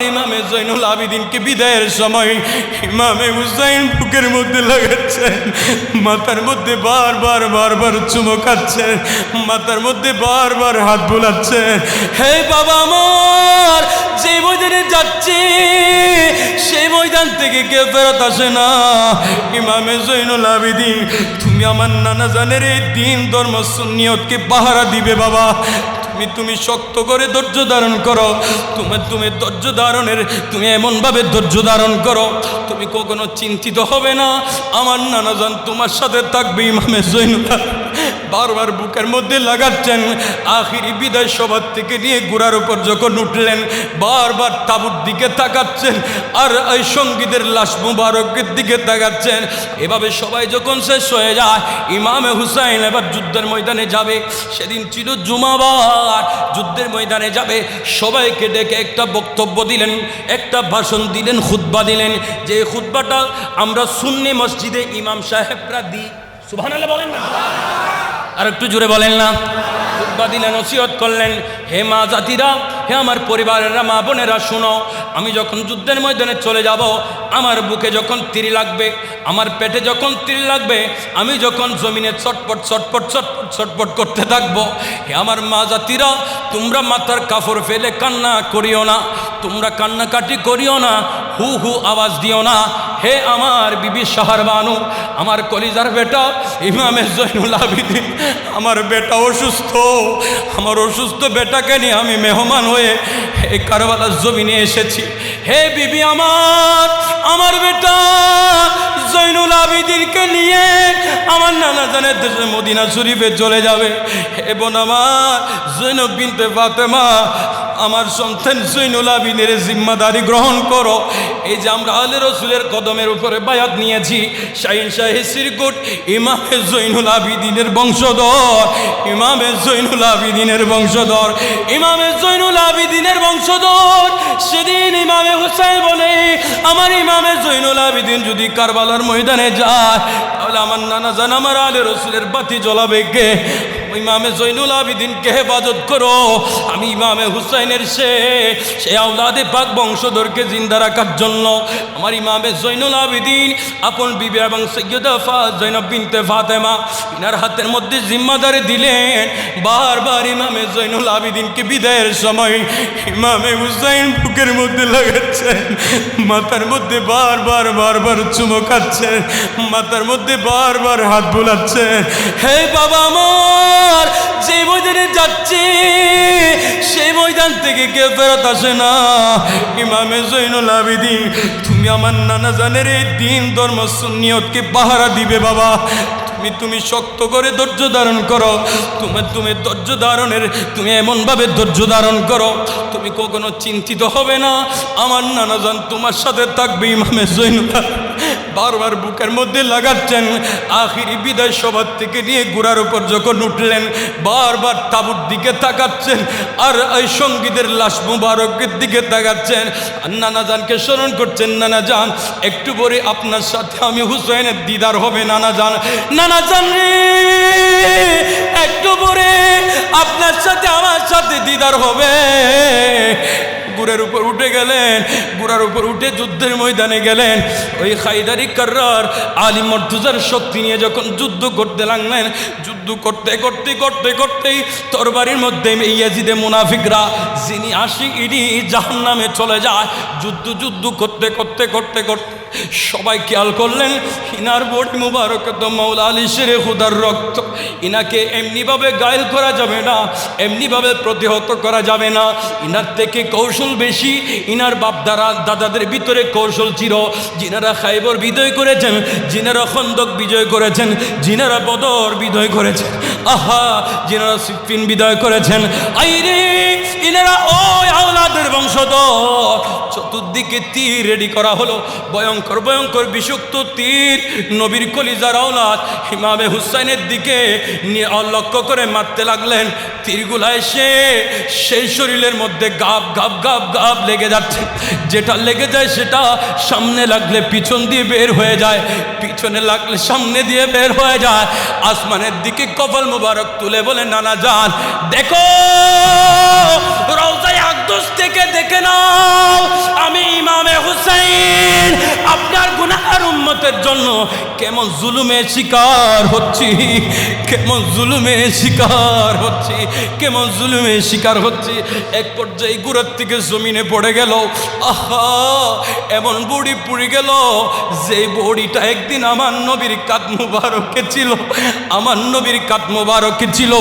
ইমামে জৈনুল আবিদিনকে বিদায়ের সময় ইমামে হুসাইন বুকের মধ্যে লাগাচ্ছেন, মাথার মধ্যে বারবার চুমো খাচ্ছেন, মাথার মধ্যে বারবার হাত বোলাচ্ছেন। হে বাবা আমার, যে ময়দানে যাচ্ছি সেই ময়দান থেকে কেউ ফেরত আসে না। ইমামে জৈনুল আবিদিন, তুমি আমার নানা জানের এই দিন ধর্ম সুন্নিয়তকে পাহারা দিবে বাবা। তুমি শক্ত করে ধৈর্য ধারণ করো। তুমি ধৈর্য ধারণের তুমি এমনভাবে ধৈর্য ধারণ করো, তুমি কখনো চিন্তিত হবে না। আমার নানাজান তোমার সাথে থাকবে। ইমামে জৈনুল বারবার বুকের মধ্যে লাগাচ্ছেন। আখিরি বিদায় সবার থেকে নিয়ে ঘোড়ার উপর যখন উঠলেন, বারবার তাঁবুর দিকে তাকাচ্ছেন আর এই সঙ্গীদের লাশ মুবারকের দিকে তাকাচ্ছেন। এভাবে সবাই যখন শেষ হয়ে যায়, ইমামে হুসাইন এবার যুদ্ধের ময়দানে যাবে। সেদিন ছিল জুমাবার, যুদ্ধের ময়দানে যাবে। সবাইকে ডেকে একটা বক্তব্য দিলেন, একটা ভাষণ দিলেন, খুতবা দিলেন। যে খুতবাটা আমরা সুন্নি মসজিদে ইমাম সাহেবরা দিই। সুবহানাল্লাহ বলেন না, আর একটু জোরে বলেন না। খুতবা দিলেন, নসিহত করলেন, হে মা জাতিরা, হে আমার পরিবারেরা, মা বোনেরা, শোনো। আমি যখন যুদ্ধের ময়দানে চলে যাব, আমার বুকে যখন তীর লাগবে, আমার পেটে যখন তীর লাগবে, আমি যখন জমিনে ছটপট করতে থাকবো, হে আমার মা জাতিরা, তোমরা মাথার কাপড় ফেলে কান্না করিও না, তোমরা কান্নাকাটি করিও না, হু হু আওয়াজ দিও না। হে আমার বিবি শাহর বানু, আমার কলিজার বেটা ইমামে জৈনুল আবিদিন, আমার বেটা অসুস্থ। আমার অসুস্থ বেটাকে নিয়ে আমি মেহমান হয়ে এই কারবালার জমিনে এসেছি। হে বিবি আমার বেটা জৈনুল আবিদিনকে নিয়ে আমার নানা জানের দেশে মদিনা শরীফে চলে যাবে। হে বোন আমার জৈনব বিনতে ফাতেমা, আমার সন্তান জৈনুল আবিদিনের জিম্মাদারি গ্রহণ করো। এই যে আমরা আলে রসুলের কদমের উপরে বায়াত নিয়েছি, শাহিন শাহী শ্রীকুট ইমামে জৈনুল আবিদিনের বংশধর, ইমামে জৈনুল আবিদিনের বংশধর, ইমামে জৈনুল আবিদিনের বংশধর। সেদিন ইমামে হুসাইন বলে, আমার ইমামে জৈনুল আবিদিন যদি কারবালার ময়দানে যায়, তাহলে আমার নানা জান আমার আলে রসুলের বাতি জ্বলাবে কে? ইমামে জৈনুল আবিদিনকে হেফাজত করো। আমি ইমামে হুসাইনের সে আওলাদে পাক বংশধরকে জিন্দা রাখার জন্য আমার ইমামে জৈনুল আবিদিন আপন বিবি এবং সৈয়দা জৈনব বিনতে ফাতেমা ইনার হাতের মধ্যে জিম্মাদারি দিলেন। বারবার ইমামে জৈনুল আবিদিনকে বিদায়ের সময় ইমামে হুসাইন বুকের মধ্যে লাগাচ্ছেন, মাথার মধ্যে বারবার চুমো খাচ্ছেন, মাথার মধ্যে বারবার হাত বোলাচ্ছেন। হে বাবা আমার, যে ময়দানে যাচ্ছি সেই ময়দান থেকে কেউ ফেরত আসে না। ইমামে জৈনুল আবিদিন, তুমি আমার নানা জানের এই দিন ধর্ম সুন্নিয়তকে পাহারা দিবে বাবা। তুমি শক্ত করে ধৈর্য ধারণ করো। তুমি ধৈর্য ধারণের তুমি এমনভাবে ধৈর্য ধারণ করো, তুমি কখনো চিন্তিত হবে না। আমার নানাজান তোমার সাথে থাকবে। ইমামে জৈনুল বারবার বুকের মধ্যে লাগাচ্ছেন। আখিরি বিদায় সবার থেকে নিয়ে ঘোড়ার উপর যখন উঠলেন, বারবার তাঁবুর দিকে তাকাচ্ছেন আর এই সঙ্গীদের লাশ মুবারকের দিকে তাকাচ্ছেন। আর নানাজানকে স্মরণ করছেন, নানা যান একটু পরে আপনার সাথে আমি হুসাইনের দিদার হবে। নানাজান রে, একটু পরে আপনার সাথে আমার সাথে দিদার হবে। ঘোড়ার উপর উঠে গেলেন, ঘোড়ার উপর উঠে যুদ্ধের ময়দানে গেলেন। ওই খাইদারি কার্রার আলী মর্তুজার শক্তি নিয়ে যখন যুদ্ধ করতে লাগলেন, যুদ্ধ করতেই তরবারির মধ্যে ইয়াজিদে মুনাফিকরা যিনি ইনি জাহান্নামে চলে যায়। যুদ্ধ করতে সবাই খেয়াল করলেন, ইনার বট মুবারক তো মৌলা আলী শেরে খুদার রক্ত, ইনাকে এমনিভাবে গায়েল করা যাবে না, এমনিভাবে প্রতিহত করা যাবে না। ইনার থেকে কৌশল বেশি, ইনার দাদাদের ভিতরে কৌশল ছিল। যিনারা খাইবর বিজয় করেছেন, যিনারা খন্দক বিজয় করেছেন, যিনারা বদর বিজয় করেছেন, আহা যিনারা সিফিন বিজয় করেছেন, আইরে ইনারা ওই আওলাদের বংশধর। চতুর্দিকে তীর রেডি করা হলো, ভয়ঙ্কর বিষাক্ত তীর নবীর কলিজার আওলাদ ইমামে হুসাইনের দিকে লক্ষ্য করে মারতে লাগলেন। তীরগুলা এসে সেই শরীরের মধ্যে গাব লেগে যাচ্ছে। যেটা লেগে যায় সেটা সামনে লাগলে পিছন দিয়ে বের হয়ে যায়, পিছনে লাগলে সামনে দিয়ে বের হয়ে যায়। আসমানের দিকে কপাল মুবারক তুলে বলে, নানা যান দেখো রওজায়ে দোষ থেকে দেখে নাও আমি ইমামে হুসাইন আপনার গুনাহগার উম্মতের জন্য কেমন জুলুমের শিকার হচ্ছি, কেমন জুলুমের শিকার হচ্ছি, কেমন জুলুমের শিকার হচ্ছি। এক পর্যায়ে গুড়ার থেকে জমিনে পড়ে গেল। আহা, এমন বড়ি পুড়ে গেল যে বড়িটা একদিন আমার নবীর কাঁধ মুবারকে ছিল, আমার নবীর কাঁধ মুবারকে ছিল।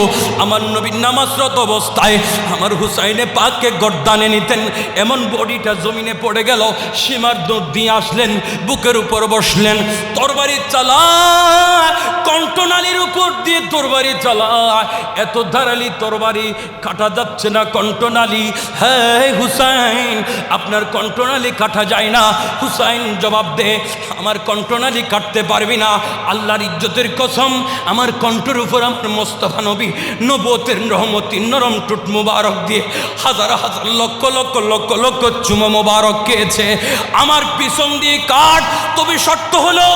আমার নবীর নামাজরত অবস্থায় আমার হুসাইনে পাককে গর্দানে নিতেন, এমন বডিটা জমিনে পড়ে গেল। সীমার দৌড় দিয়ে আসলেন, বুকের উপর বসলেন, তরবারি চালায়, কণ্ঠনালীর উপর দিয়ে তরবারি চালায়। এত ধারালি তরবারি কাটা যাচ্ছে না কণ্ঠনালী। হ্যাঁ হুসাইন, আপনার কণ্ঠনালী কাটা যায় না। হুসাইন জবাব দে, আমার কণ্ঠনালী কাটতে পারবি না। আল্লাহর ইজ্জতের কসম, আমার কণ্ঠের উপর আমার মোস্তফা নবী নবুয়তের রহমতি নরম টুট মুবারক দিয়ে হাজার হাজার লক্ষ লক্ষ লক্ষ লক্ষ চুমো মুবারক খেয়েছে। আমার পিছন দিয়ে কাট, তবে শর্ত হলো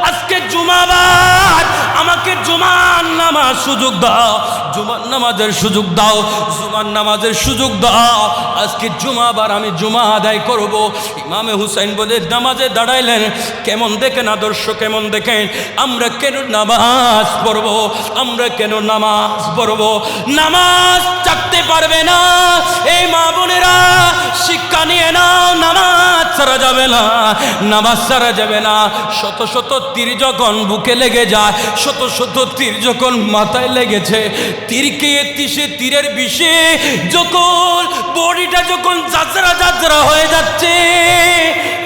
আজকে জুমাবার, আমাকে জুমার নামাজ সুযোগ দাও, জুমার নামাজের সুযোগ দাও, জুমার নামাজের সুযোগ দাও। আজকে জুমাবার আমি জুমা আদায় করব। ইমামে হুসাইন বলে নামাজে দাঁড়াইলেন। কেমন দেখেন আদর্শ, কেমন দেখেন। আমরা কেন নামাজ পড়ব, আমরা কেন নামাজ পড়ব? নামাজ চাকতে পারবে না এই মা বোনেরা, শিক্ষা নিয়ে নাও, নামাজ ছাড়া যাবে না, নামাজ ছাড়া যাবে না। শত শত তীর যখন বুকে লেগে যায়, শত শত তীর যখন মাথায় লেগেছে, তীরকে সে তীরের বিষে যখন বডিটা যখন যাত্রা যাত্রা হয়ে যাচ্ছে,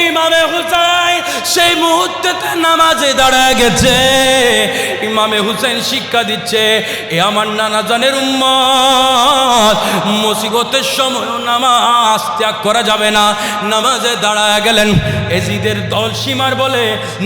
ইমামে হুসাইন সেই মুহূর্তে নামাজে দাঁড়ায় গেছে। ইমামে হুসাইন শিক্ষা দিচ্ছে, এ আমার নানা জানের উম্মত, মুসিবতের সময় নামাজ ত্যাগ করা যাবে না। নামাজে দাঁড়ায় গেলেন। এজিদের দল সীমার বলে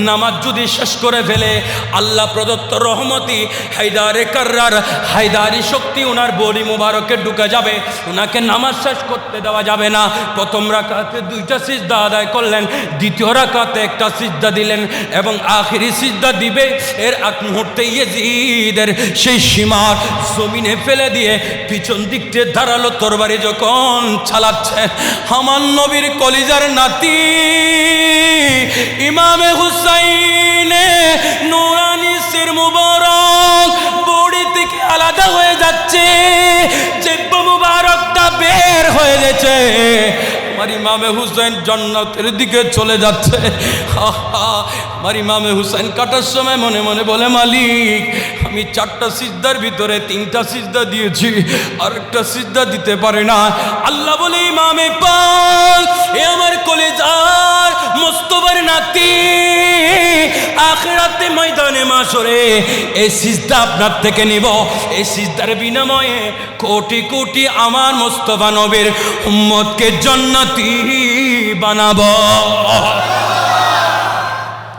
নামাজ যদি শেষ করে ফেলে, আল্লাহ প্রদত্ত রহমতি হায়দারে কার্রার হায়দারি শক্তি ওনার বডি মুবারকে ঢুকে যাবে, ওনাকে নামাজ শেষ করতে দেওয়া যাবে না। প্রথম রাকাতে 2টা সিজদা আদায় করলেন, দ্বিতীয় রাকাতে 1টা সিজদা দিলেন, এবং আখিরি সিজদা দিবে এর এক মুহূর্তে ইয়েজিদের সেই সীমার জমিনে ফেলে দিয়ে পিছন দিকতে ধারালো তরবারি যখন চালাচ্ছে, আমার নবীর কলিজার নাতি ইমামে হুসাইনে নুরানি সির মুবারক বডি থেকে আলাদা হয়ে যাচ্ছে, জিহ্বা মুবারকটা বের হয়ে গেছে। আমার ইমামে হুসাইন জান্নাতের দিকে চলে যাচ্ছে। আমার ইমামে হুসাইন কাটার সময় মনে মনে বলে, মালিক আমি 4টা সিজদার ভিতরে 3টা সিজদা দিয়েছি, আরেকটা সিজদা দিতে পারে না। আল্লাহ বলে, ইমামে পাক, এ আমার কলেজার মোস্তফার নাতি, আখিরাতে ময়দানে মাশরে এই সিজদা আপনার থেকে নিব, এই সিজদার বিনিময়ে কোটি কোটি আমার মোস্তফা নবীর উম্মতকে জান্নাতি বানাবো।